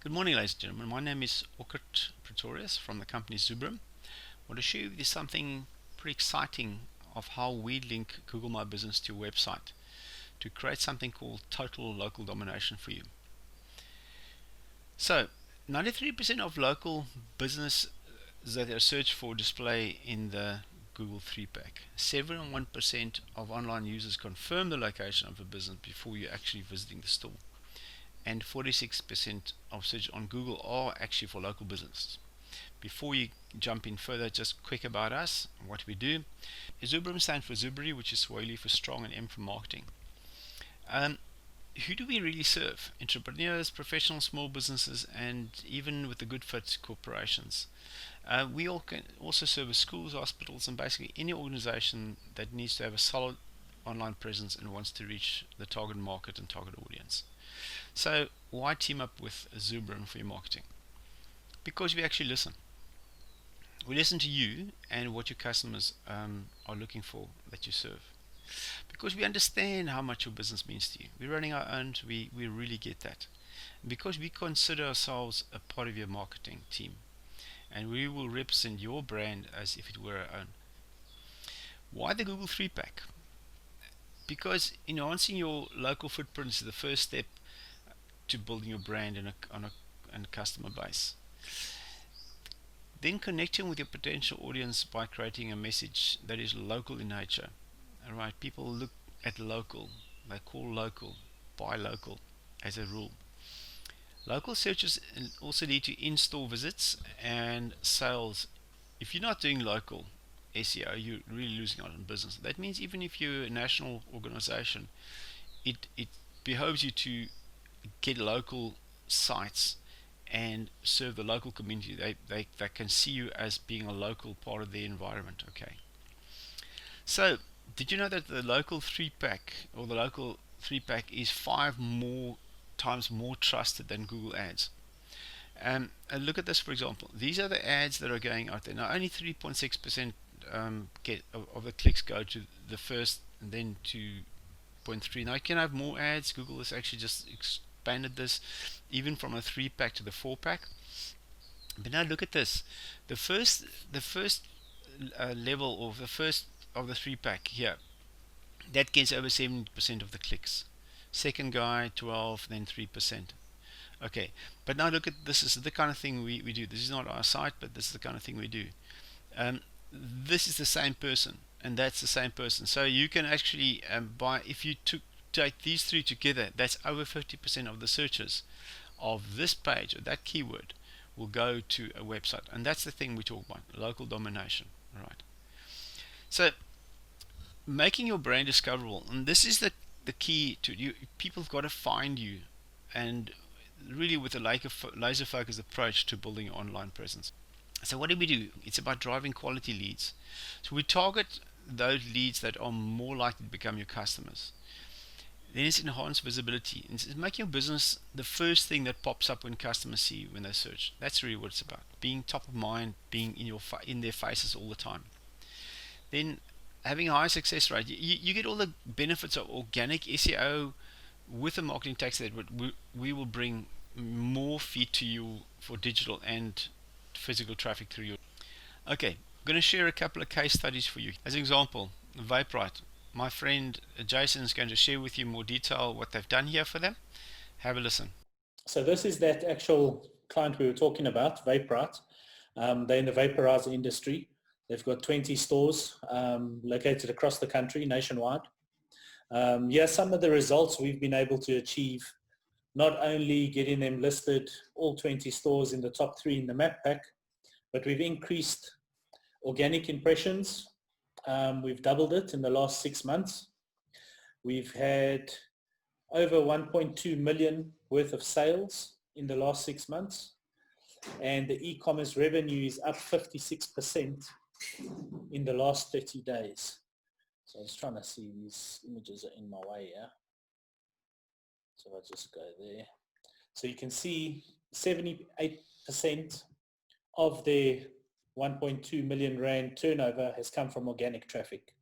Good morning, ladies and gentlemen. My name is Orkut Pretorius from the company Zubrim. I want to share with you something pretty exciting of how we link Google My Business to your website to create something called total local domination for you. So, 93% of local business that are searched for display in the Google 3-pack. 71% of online users confirm the location of a business before you're actually visiting the store. And 46% of search on Google are actually for local businesses. Before you jump in further, just quick about us, what we do. Zubrim stands for Zubri, which is Swahili for strong, and M for marketing. Who do we really serve? Entrepreneurs, professionals, small businesses, and even with the good fit corporations. We all can also service schools, hospitals, and basically any organization that needs to have a solid online presence and wants to reach the target market and target audience. So why team up with Zubrim for your marketing? Because we actually listen. We listen to you and what your customers are looking for that you serve. Because we understand how much your business means to you. We're running our own, we really get that. Because we consider ourselves a part of your marketing team. And we will represent your brand as if it were our own. Why the Google 3-pack? Because enhancing your local footprint is the first step to building your brand and a customer base. Then connecting with your potential audience by creating a message that is local in nature. Alright, people look at local, they call local, buy local as a rule. Local searches also lead to in-store visits and sales. If you're not doing local SEO, you're really losing out on business. That means even if you're a national organization, it behoves you to get local sites and serve the local community. They can see you as being a local part of their environment. Okay. So, did you know that the local 3-pack or the local 3-pack is 5 times more trusted than Google Ads? And look at this, for example. These are the ads that are going out there. Now, only 3.6% of the clicks go to the first and then to 0.3. Now, you can have more ads. Google has actually just expanded this even from a 3-pack to the 4-pack. But now look at this. The first level, or the first of the 3-pack here, that gets over 70% of the clicks. Second guy 12, then 3%. Okay, but now look at this. Is the kind of thing we do. This is not our site, but this is the kind of thing we do. This is the same person, and that's the same person. So you can actually if you take these three together, that's over 50% of the searches of this page or that keyword will go to a website, and that's the thing we talk about, local domination. All right. So making your brand discoverable, and this is the key to you. People have got to find you, and really with a laser focused approach to building your online presence. So what do we do? It's about driving quality leads. So we target those leads that are more likely to become your customers. Then it's enhanced visibility. It's making your business the first thing that pops up when customers see you when they search. That's really what it's about. Being top of mind, being in their faces all the time. Then having a high success rate. You get all the benefits of organic SEO with the marketing tax that we will bring more feed to you for digital and physical traffic through your. Okay, I'm going to share a couple of case studies for you. As an example, VapeRite. My friend Jason is going to share with you more detail what they've done here for them. Have a listen. So this is that actual client we were talking about, VapeRite. They're in the vaporizer industry. They've got 20 stores located across the country, nationwide. Some of the results we've been able to achieve, not only getting them listed, all 20 stores in the top 3 in the map pack, but we've increased organic impressions. We've doubled it in the last 6 months. We've had over 1.2 million worth of sales in the last 6 months. And the e-commerce revenue is up 56% in the last 30 days. So I was trying to see, these images are in my way here. So I'll just go there. So you can see 78% of their 1.2 million rand turnover has come from organic traffic.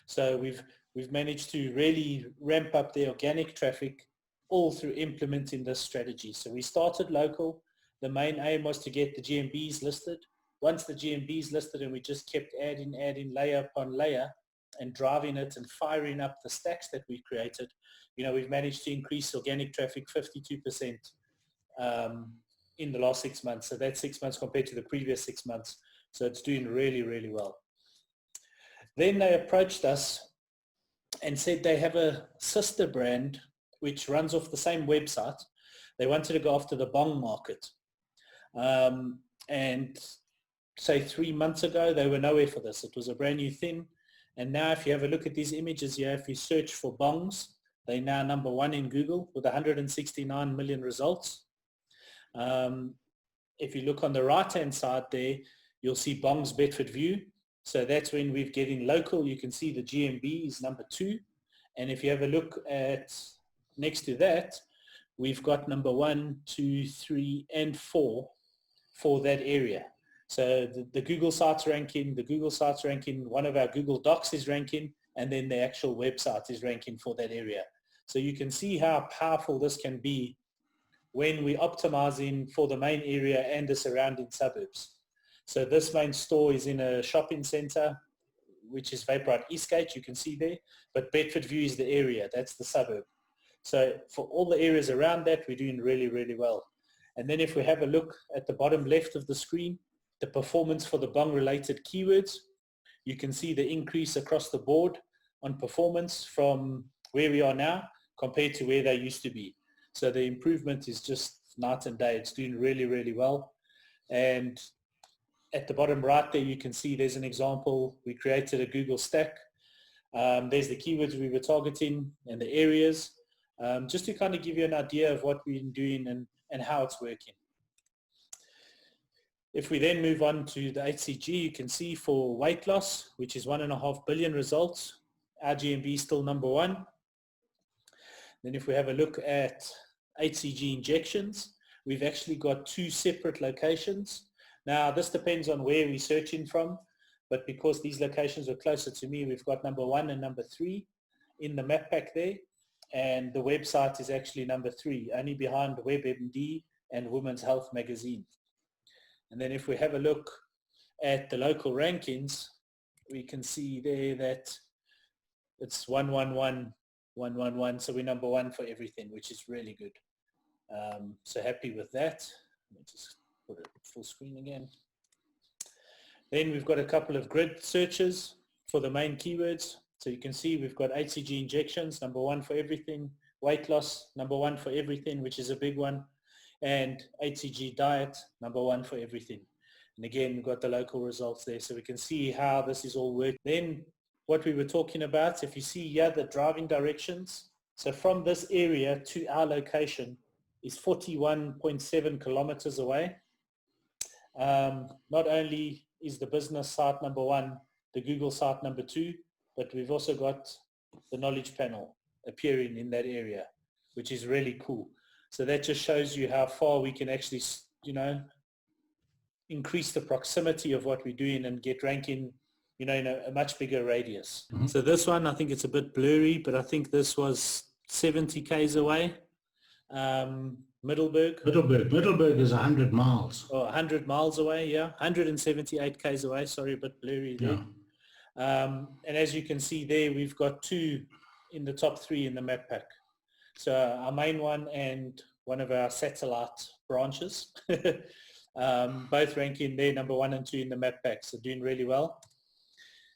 So we've managed to really ramp up the organic traffic all through implementing this strategy. So we started local. The main aim was to get the GMBs listed. Once the GMBs listed, and we just kept adding layer upon layer and driving it and firing up the stacks that we created, we've managed to increase organic traffic 52% in the last 6 months. So that's 6 months compared to the previous 6 months. So it's doing really, really well. Then they approached us and said they have a sister brand which runs off the same website. They wanted to go after the bong market. And say 3 months ago, they were nowhere for this. It was a brand new thing. And now if you have a look at these images here, if you search for bongs, they're now number 1 in Google with 169 million results. If you look on the right-hand side there, you'll see Bongs Bedford View. So that's when we're getting local. You can see the GMB is number 2. And if you have a look at next to that, we've got number 1, 2, 3, and 4 for that area. So the Google Sites ranking, one of our Google Docs is ranking, and then the actual website is ranking for that area. So you can see how powerful this can be when we're optimizing for the main area and the surrounding suburbs. So this main store is in a shopping center, which is Vaporite Eastgate, you can see there, but Bedford View is the area, that's the suburb. So for all the areas around that, we're doing really, really well. And then if we have a look at the bottom left of the screen, the performance for the bong related keywords, you can see the increase across the board on performance from where we are now compared to where they used to be. So the improvement is just night and day. It's doing really, really well. And at the bottom right there, you can see there's an example. We created a Google stack. There's the keywords we were targeting and the areas, just to kind of give you an idea of what we've been doing and how it's working. If we then move on to the HCG, you can see for weight loss, which is 1.5 billion results, our GMB is still number 1. Then if we have a look at HCG injections, we've actually got 2 separate locations. Now this depends on where we're searching from, but because these locations are closer to me, we've got number 1 and number 3 in the map pack there, and the website is actually number 3, only behind WebMD and Women's Health Magazine. And then if we have a look at the local rankings, we can see there that it's 111, 111, so we're number 1 for everything, which is really good. So happy with that. Let me just put it full screen again. Then we've got a couple of grid searches for the main keywords. So you can see we've got HCG injections, number 1 for everything, weight loss, number 1 for everything, which is a big one, and HCG diet, number 1 for everything. And again, we've got the local results there, so we can see how this is all working. Then what we were talking about, if you see here the driving directions, so from this area to our location is 41.7 kilometers away. Not only is the business site number 1, the Google site number 2, but we've also got the knowledge panel appearing in that area, which is really cool. So that just shows you how far we can actually, increase the proximity of what we're doing and get ranking, in a much bigger radius. Mm-hmm. So this one, I think it's a bit blurry, but I think this was 70 k's away. Middleburg is 100 miles. Oh, 100 miles away, yeah. 178 k's away, sorry, a bit blurry there. Yeah. And as you can see there, we've got 2 in the top 3 in the map pack. So our main one and one of our satellite branches, both ranking there number 1 and 2 in the map pack, so doing really well.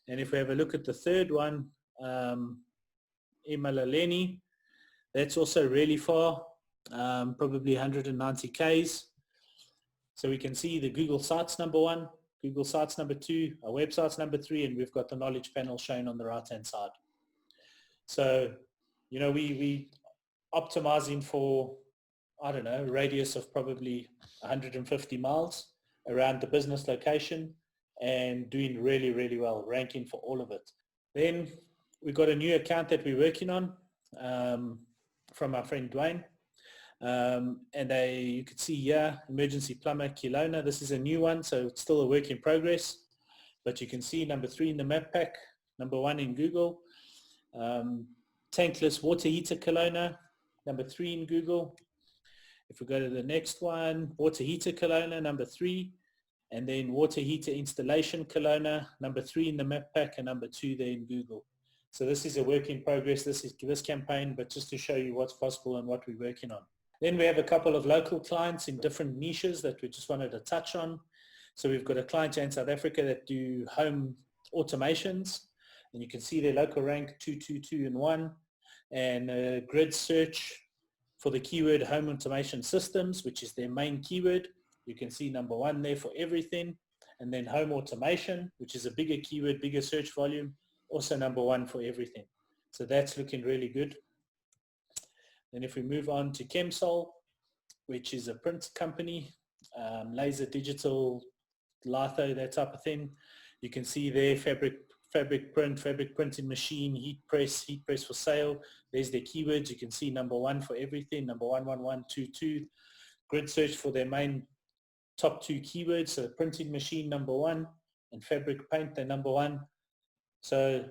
And if we have a look at the third one, Emaleleni, that's also really far, probably 190 k's. So we can see the Google Sites number 1, Google Sites number 2, our website's number 3, and we've got the knowledge panel shown on the right-hand side. So, we optimizing for, I don't know, a radius of probably 150 miles around the business location and doing really, really well, ranking for all of it. Then we've got a new account that we're working on from our friend Dwayne. And you could see here, Emergency Plumber Kelowna. This is a new one, so it's still a work in progress. But you can see number 3 in the map pack, number 1 in Google. Tankless Water Heater Kelowna, number 3 in Google. If we go to the next one, water heater Kelowna, number 3. And then water heater installation Kelowna, number 3 in the map pack, and number 2 there in Google. So this is a work in progress, this campaign, but just to show you what's possible and what we're working on. Then we have a couple of local clients in different niches that we just wanted to touch on. So we've got a client in South Africa that do home automations, and you can see their local rank 222 and 1, and a grid search for the keyword home automation systems, which is their main keyword. You can see number 1 there for everything, and then home automation, which is a bigger keyword, bigger search volume, also number 1 for everything. So that's looking really good. Then if we move on to Chemsol, which is a print company, laser digital, litho, that type of thing. You can see there fabric printing machine, heat press for sale. There's their keywords. You can see number 1 for everything, number 11122. Grid search for their main top 2 keywords. So printing machine number 1 and fabric paint, they're number 1. So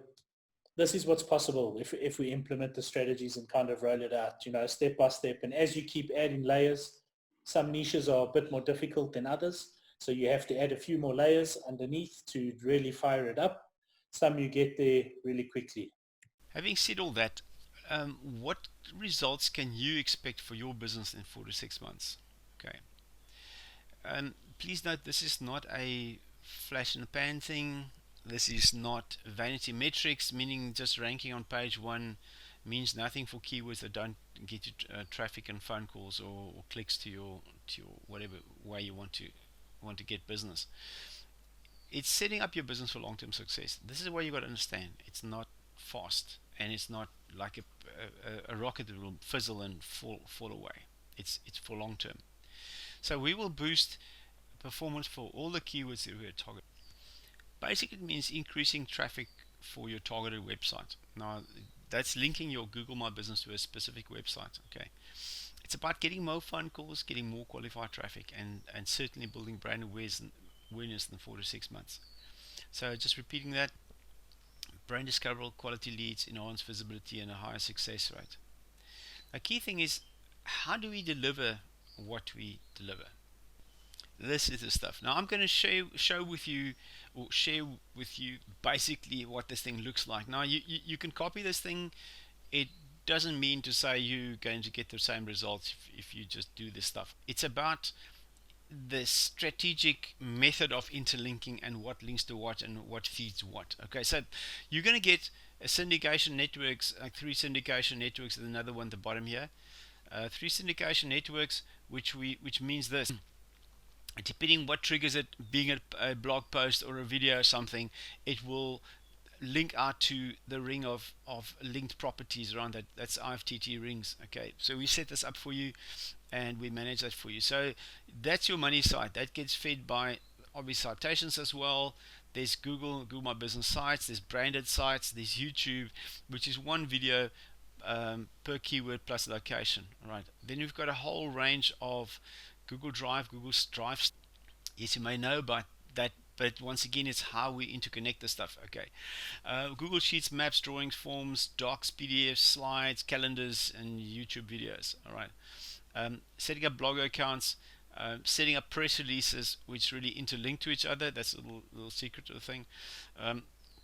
this is what's possible if we implement the strategies and kind of roll it out, step by step. And as you keep adding layers, some niches are a bit more difficult than others. So you have to add a few more layers underneath to really fire it up. Some you get there really quickly. Having said all that, what results can you expect for your business in 4 to 6 months? Okay. Please note, this is not a flash in the pan thing. This is not vanity metrics, meaning just ranking on page 1 means nothing for keywords that don't get you traffic and phone calls or clicks to your whatever way you want to get business. It's setting up your business for long-term success. This is what you got to understand. It's not fast, and it's not like a rocket that will fizzle and fall away. It's for long-term. So we will boost performance for all the keywords that we are targeting. Basically, it means increasing traffic for your targeted website. Now, that's linking your Google My Business to a specific website. Okay, it's about getting more phone calls, getting more qualified traffic, and certainly building brand awareness in 4 to 6 months. So just repeating that: brand discoverable, quality leads, enhanced visibility, and a higher success rate. The key thing is, how do we deliver what we deliver? This is the stuff. Now I'm going to share with you basically what this thing looks like. Now you can copy this thing. It doesn't mean to say you're going to get the same results if you just do this stuff. It's about the strategic method of interlinking and what links to what and what feeds what. Okay, so you're going to get a syndication networks, like 3 syndication networks, and another one at the bottom here. 3 syndication networks, which means this. Depending what triggers it, being a blog post or a video or something, it will link out to the ring of linked properties around that. That's IFTT rings. Okay, so we set this up for you and we manage that for you. So that's your money side. That gets fed by obvious citations as well. There's Google My Business sites, there's branded sites, there's YouTube, which is 1 video per keyword plus location. All right, then we've got a whole range of Google Drive. Yes, you may know about that, but once again, it's how we interconnect the stuff. Okay, Google Sheets, maps, drawings, forms, docs, PDFs, slides, calendars, and YouTube videos. All right, setting up blog accounts, setting up press releases, which really interlink to each other. That's a little secret of the thing.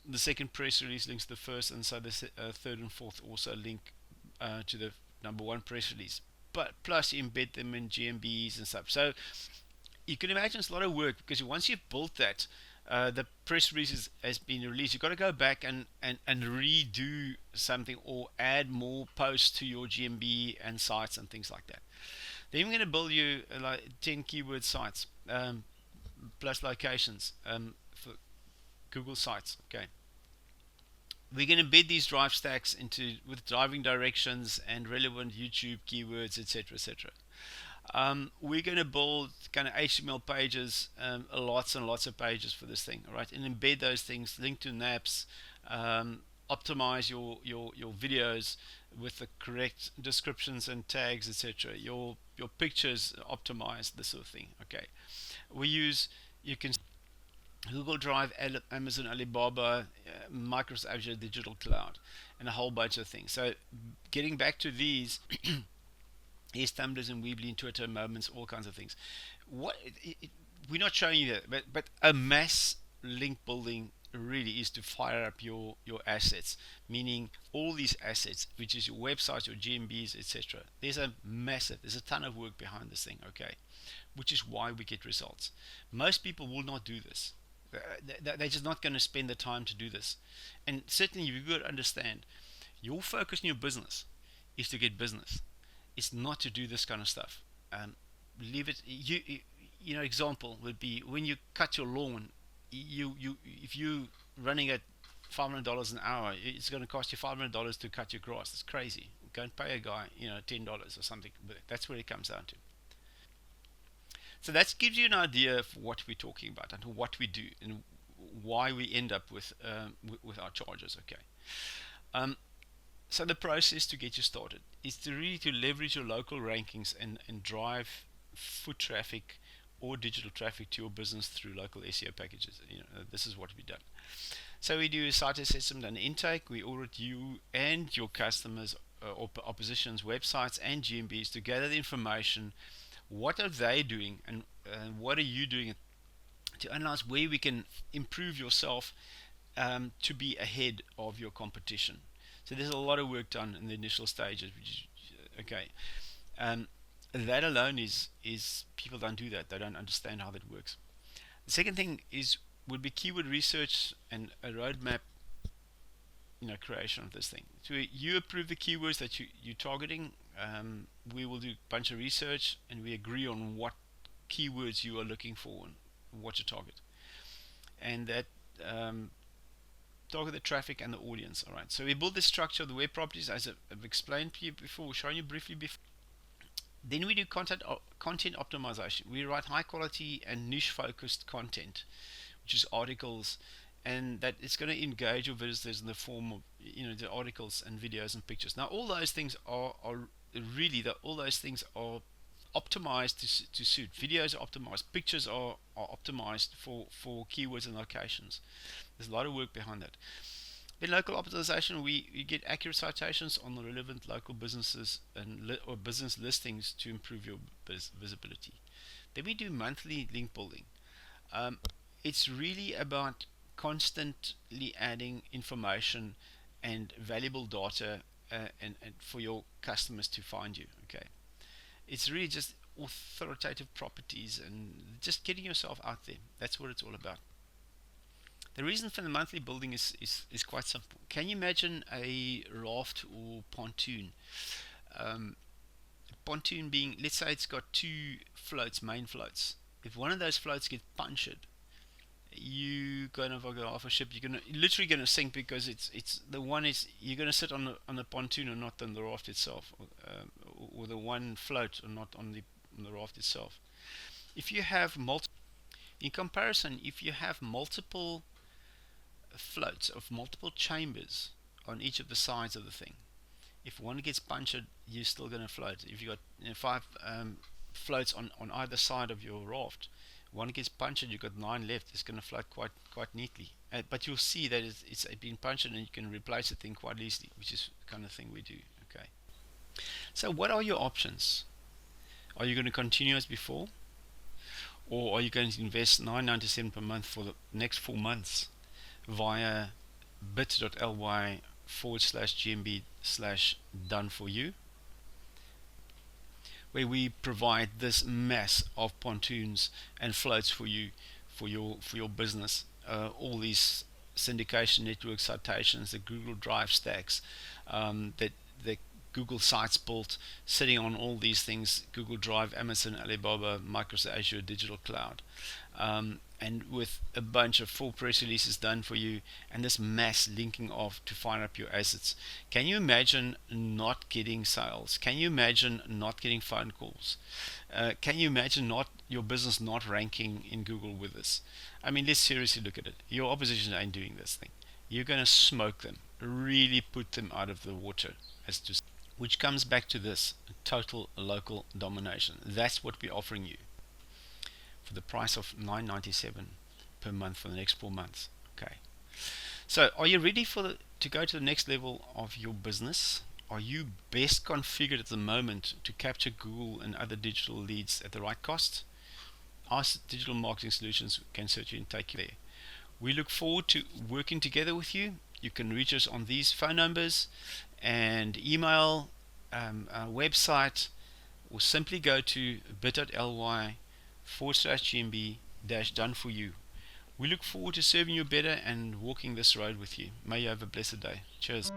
The second press release links to the first, and so the third and fourth also link to the number 1 press release. But plus you embed them in GMBs and stuff. So you can imagine it's a lot of work, because once you've built that, the press release has been released, you've got to go back and redo something or add more posts to your GMB and sites and things like that. Then we're going to build you like 10 keyword sites plus locations for Google sites. Okay, we're going to embed these drive stacks with driving directions and relevant YouTube keywords, etc., etc. We're going to build kind of HTML pages, lots and lots of pages for this thing, all right, and embed those things, link to naps, optimize your videos with the correct descriptions and tags, etc. Your pictures optimized, this sort of thing. Okay, you can Google Drive, Amazon, Alibaba, Microsoft Azure Digital Cloud, and a whole bunch of things. So getting back to these, Here's tumblers and Weebly and Twitter moments, all kinds of things. What we're not showing you that, but a mass link building really is to fire up your assets, meaning all these assets, which is your websites, your GMBs, etc. There's a ton of work behind this thing, okay, which is why we get results. Most people will not do this. They're just not going to spend the time to do this. And certainly, you've got to understand your focus in your business is to get business. It's not to do this kind of stuff. Leave it. Example would be when you cut your lawn. If you running at $500 an hour, it's going to cost you $500 to cut your grass. It's crazy. Go and pay a guy, $10 or something. But that's what it comes down to. So that gives you an idea of what we're talking about and what we do and why we end up with our charges. Okay. So the process to get you started is to really to leverage your local rankings and drive foot traffic or digital traffic to your business through local SEO packages. This is what we've done. So we do a site assessment and intake. We audit you and your customers or opposition's websites and GMBs to gather the information. What are they doing and what are you doing to analyze where we can improve yourself to be ahead of your competition. So there's a lot of work done in the initial stages, which is okay. That alone is people don't do that. They don't understand how that works. The second thing would be keyword research and a roadmap, creation of this thing. So you approve the keywords that you're targeting. We will do a bunch of research and we agree on what keywords you are looking for and what to target, and that target the traffic and the audience. All right. So we build the structure of the web properties as I've explained to you before, shown you briefly before. Then we do content optimization. We write high quality and niche focused content, which is articles, and that it's going to engage your visitors in the form of the articles and videos and pictures. Now all those things are really all those things are optimized to suit. Videos are optimized, pictures are optimized for keywords and locations. There's a lot of work behind that. In local optimization, we get accurate citations on the relevant local businesses or business listings to improve your visibility. Then we do monthly link building. It's really about constantly adding information and valuable data and for your customers to find you. Okay, it's really just authoritative properties and just getting yourself out there. That's what it's all about. The reason for the monthly building is quite simple. Can you imagine a raft or pontoon? Pontoon being, let's say it's got two floats, main floats. If one of those floats gets punctured, you kind of go off a ship. You're literally gonna sink because it's the one is you're gonna sit on the pontoon or not on the raft itself, or the one float or not on the raft itself. If you have in comparison, if you have multiple floats of multiple chambers on each of the sides of the thing, if one gets punctured, you're still going to float. If you got five floats on either side of your raft, one gets punctured, you've got 9 left. It's going to float quite neatly. But you'll see that it's been punctured and you can replace the thing quite easily, which is the kind of thing we do. Okay. So what are your options? Are you going to continue as before, or are you going to invest $9.97 per month for the next 4 months via bit.ly/GMB/done for you, where we provide this mass of pontoons and floats for you for your business, all these syndication network citations, the Google Drive stacks, that the Google Sites built, sitting on all these things: Google Drive, Amazon, Alibaba, Microsoft Azure, Digital Cloud, and with a bunch of full press releases done for you, and this mass linking off to fire up your assets. Can you imagine not getting sales? Can you imagine not getting phone calls? Can you imagine your business not ranking in Google with this? I mean, let's seriously look at it. Your opposition ain't doing this thing. You're going to smoke them, really put them out of the water, which comes back to this: total local domination. That's what we're offering you for the price of $9.97 per month for the next 4 months. Okay. So are you ready to go to the next level of your business? are you best configured at the moment to capture Google and other digital leads at the right cost? Our digital marketing solutions can certainly take you there. We look forward to working together with you. You can reach us on these phone numbers and email, our website, or simply go to bit.ly/GMB done for you. We look forward to serving you better and walking this road with you. May you have a blessed day. Cheers.